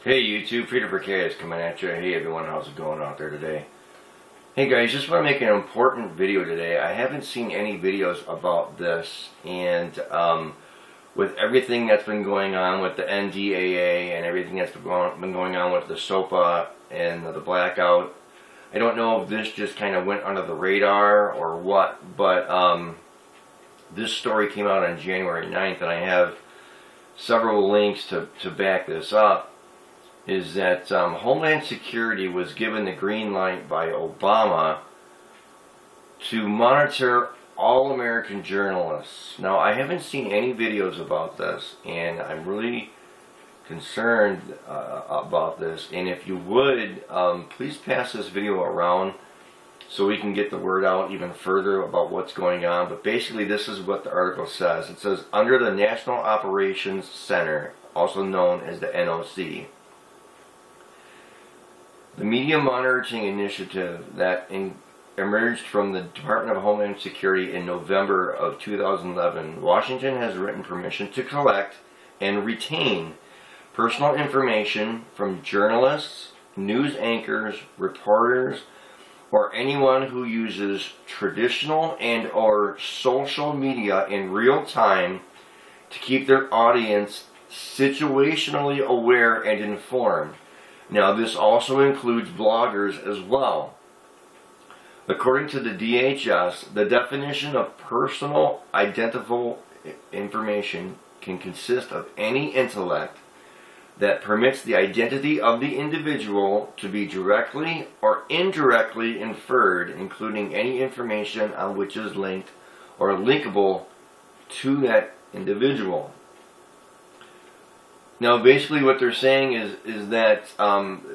Hey YouTube, Peter for K is coming at you. Hey everyone, how's it going out there today? Hey guys, just want to make an important video today. I haven't seen any videos about this, and with everything that's been going on with the NDAA and everything that's been going on with the SOPA and the blackout, I don't know if this just kind of went under the radar or what, but this story came out on January 9th, and I have several links to back this up. Is that Homeland Security was given the green light by Obama to monitor all American journalists. Now, I haven't seen any videos about this, and I'm really concerned about this. And if you would, please pass this video around so we can get the word out even further about what's going on. But basically, this is what the article says. It says, under the National Operations Center, also known as the NOC, the media monitoring initiative that emerged from the Department of Homeland Security in November of 2011, Washington has written permission to collect and retain personal information from journalists, news anchors, reporters, or anyone who uses traditional and or social media in real time to keep their audience situationally aware and informed. Now, this also includes bloggers as well. According to the DHS, the definition of personal identifiable information can consist of any intellect that permits the identity of the individual to be directly or indirectly inferred, including any information on which is linked or linkable to that individual. Now, basically, what they're saying is that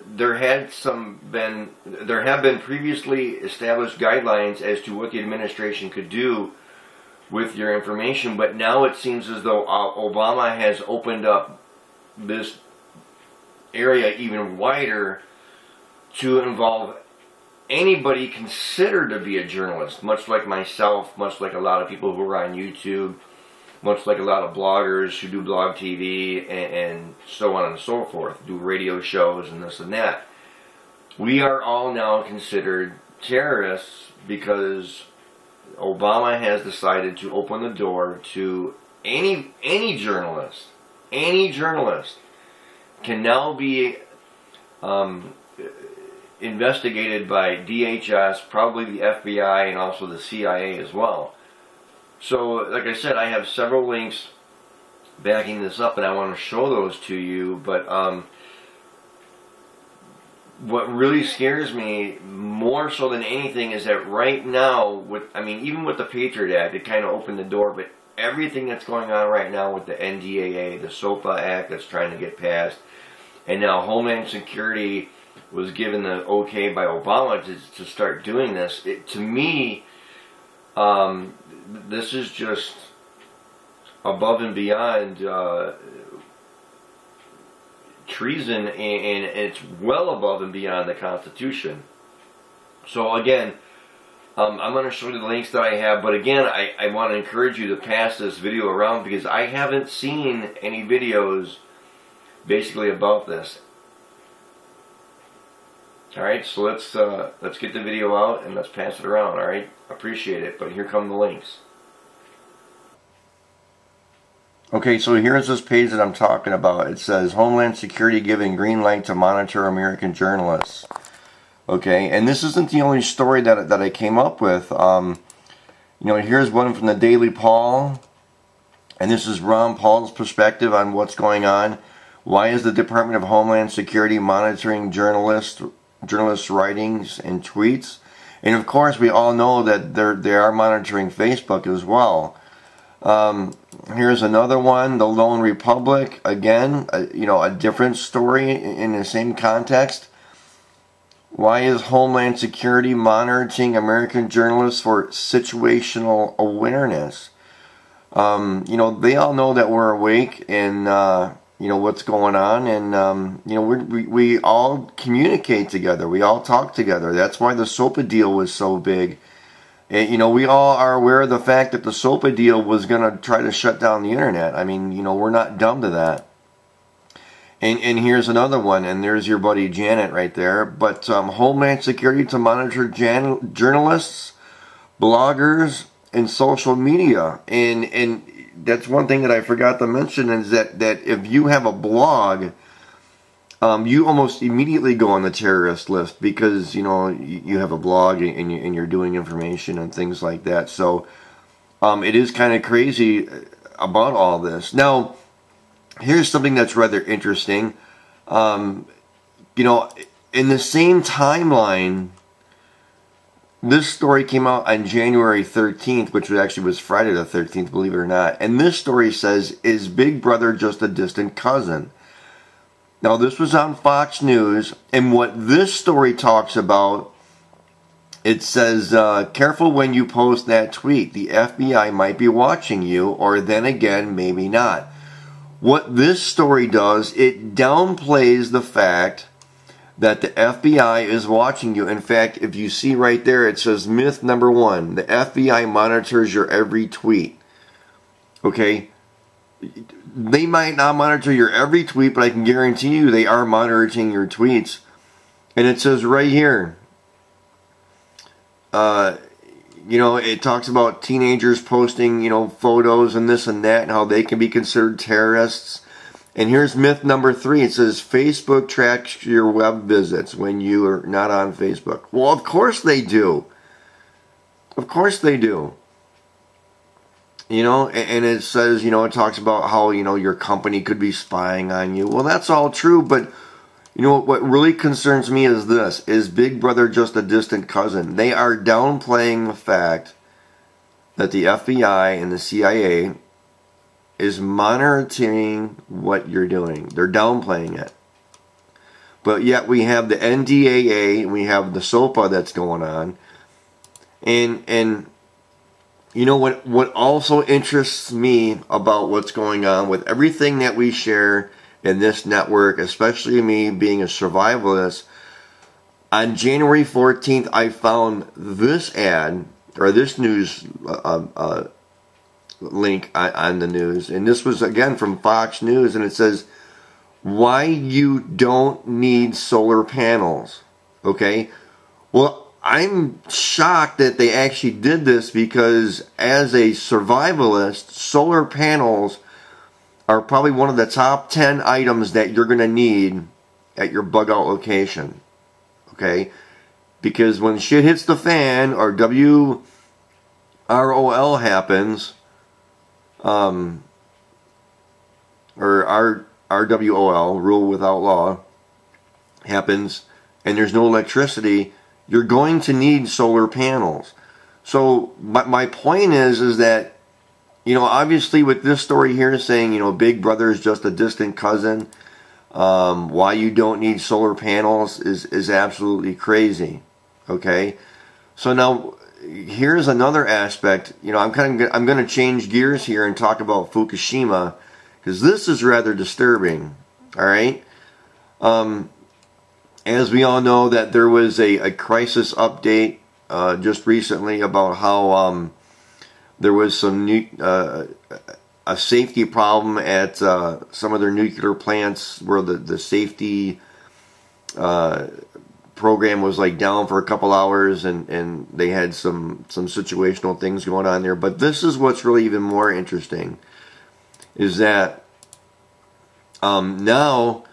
there have been previously established guidelines as to what the administration could do with your information, but now it seems as though Obama has opened up this area even wider to involve anybody considered to be a journalist, much like myself, much like a lot of people who are on YouTube, much like a lot of bloggers who do blog TV and so on and so forth, do radio shows and this and that. We are all now considered terrorists because Obama has decided to open the door to any journalist can now be investigated by DHS, probably the FBI, and also the CIA as well. So, like I said, I have several links backing this up, and I want to show those to you. But what really scares me more so than anything is that right now, even with the Patriot Act, it kind of opened the door. But everything that's going on right now with the NDAA, the SOPA Act that's trying to get passed, and now Homeland Security was given the okay by Obama to start doing this. To me, this is just above and beyond treason, and it's well above and beyond the Constitution. So again, I'm going to show you the links that I have, but again, I want to encourage you to pass this video around because I haven't seen any videos basically about this. Alright, so let's get the video out and let's pass it around, alright? Appreciate it, but here come the links. Okay, so here's this page that I'm talking about. It says, Homeland Security giving green light to monitor American journalists. Okay, and this isn't the only story that I came up with. Here's one from the Daily Paul, and this is Ron Paul's perspective on what's going on. Why is the Department of Homeland Security monitoring journalists' writings and tweets? And of course, we all know that they are monitoring Facebook as well. Here's another one, the Lone Republic. Again, a different story in the same context. Why is Homeland Security monitoring American journalists for situational awareness? They all know that we're awake and what's going on, and we all communicate together. We all talk together. That's why the SOPA deal was so big. And, we all are aware of the fact that the SOPA deal was going to try to shut down the internet. We're not dumb to that. And here's another one, and there's your buddy Janet right there. But Homeland Security to monitor journalists, bloggers, and social media. And that's one thing that I forgot to mention, is that if you have a blog, you almost immediately go on the terrorist list, because you have a blog and you're doing information and things like that. So it is kind of crazy about all this. Now, here's something that's rather interesting. In the same timeline, this story came out on January 13th, which actually was Friday the 13th, believe it or not. And this story says, "Is Big Brother just a distant cousin?" Now, this was on Fox News, and what this story talks about, it says, "Careful when you post that tweet. The FBI might be watching you, or then again, maybe not." What this story does, it downplays the fact that the FBI is watching you. In fact, if you see right there, it says myth number 1, the FBI monitors your every tweet. Okay? They might not monitor your every tweet, but I can guarantee you they are monitoring your tweets. And it says right here, it talks about teenagers posting, photos and this and that, and how they can be considered terrorists. And here's myth number 3. It says Facebook tracks your web visits when you are not on Facebook. Well, of course they do. Of course they do. And it says, it talks about how, your company could be spying on you. Well, that's all true, but what really concerns me is this. Is Big Brother just a distant cousin? They are downplaying the fact that the FBI and the CIA is monitoring what you're doing. They're downplaying it. But yet we have the NDAA, we have the SOPA that's going on. And what also interests me about what's going on with everything that we share in this network, especially me being a survivalist, on January 14th, I found this ad, or this news link on the news. And this was, again, from Fox News, and it says, "Why you don't need solar panels." Okay? Well, I'm shocked that they actually did this, because as a survivalist, solar panels are probably one of the top 10 items that you're going to need at your bug out location. Okay? Because when shit hits the fan, or WROL happens, or RWOL, rule without law, happens, and there's no electricity, you're going to need solar panels. So my point is that, obviously with this story here saying, Big Brother is just a distant cousin, why you don't need solar panels is absolutely crazy. Okay? So now, here's another aspect. I'm going to change gears here and talk about Fukushima, because this is rather disturbing. All right? As we all know, that there was a crisis update just recently about how there was some a safety problem at some of their nuclear plants, where the safety program was down for a couple hours, and they had some situational things going on there. But this is what's really even more interesting, is that now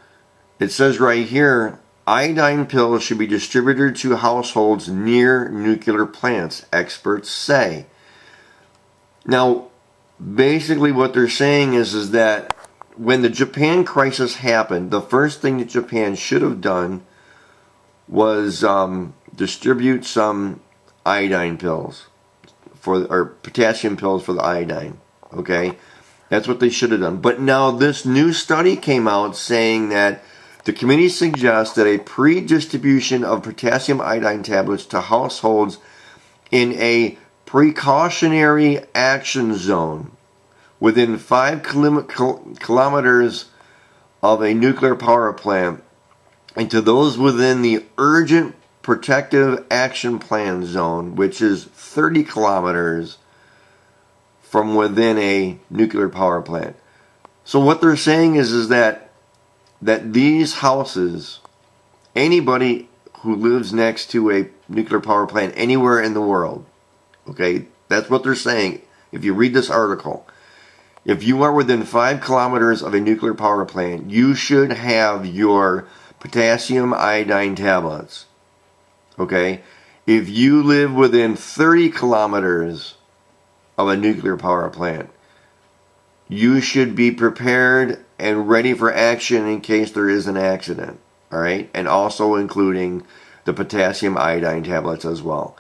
it says right here, iodine pills should be distributed to households near nuclear plants, experts say. Now, basically what they're saying is that when the Japan crisis happened, the first thing that Japan should have done was distribute some iodine pills, or potassium pills for the iodine. Okay? That's what they should have done. But now this new study came out saying that the committee suggests that a pre-distribution of potassium iodine tablets to households in a precautionary action zone within 5 kilometers of a nuclear power plant, and to those within the urgent protective action plan zone, which is 30 kilometers from within a nuclear power plant. So what they're saying is that that these houses, anybody who lives next to a nuclear power plant anywhere in the world, okay, that's what they're saying. If you read this article, if you are within 5 kilometers of a nuclear power plant, you should have your potassium iodine tablets. Okay? If you live within 30 kilometers of a nuclear power plant, you should be prepared and ready for action in case there is an accident. Alright? And also including the potassium iodine tablets as well.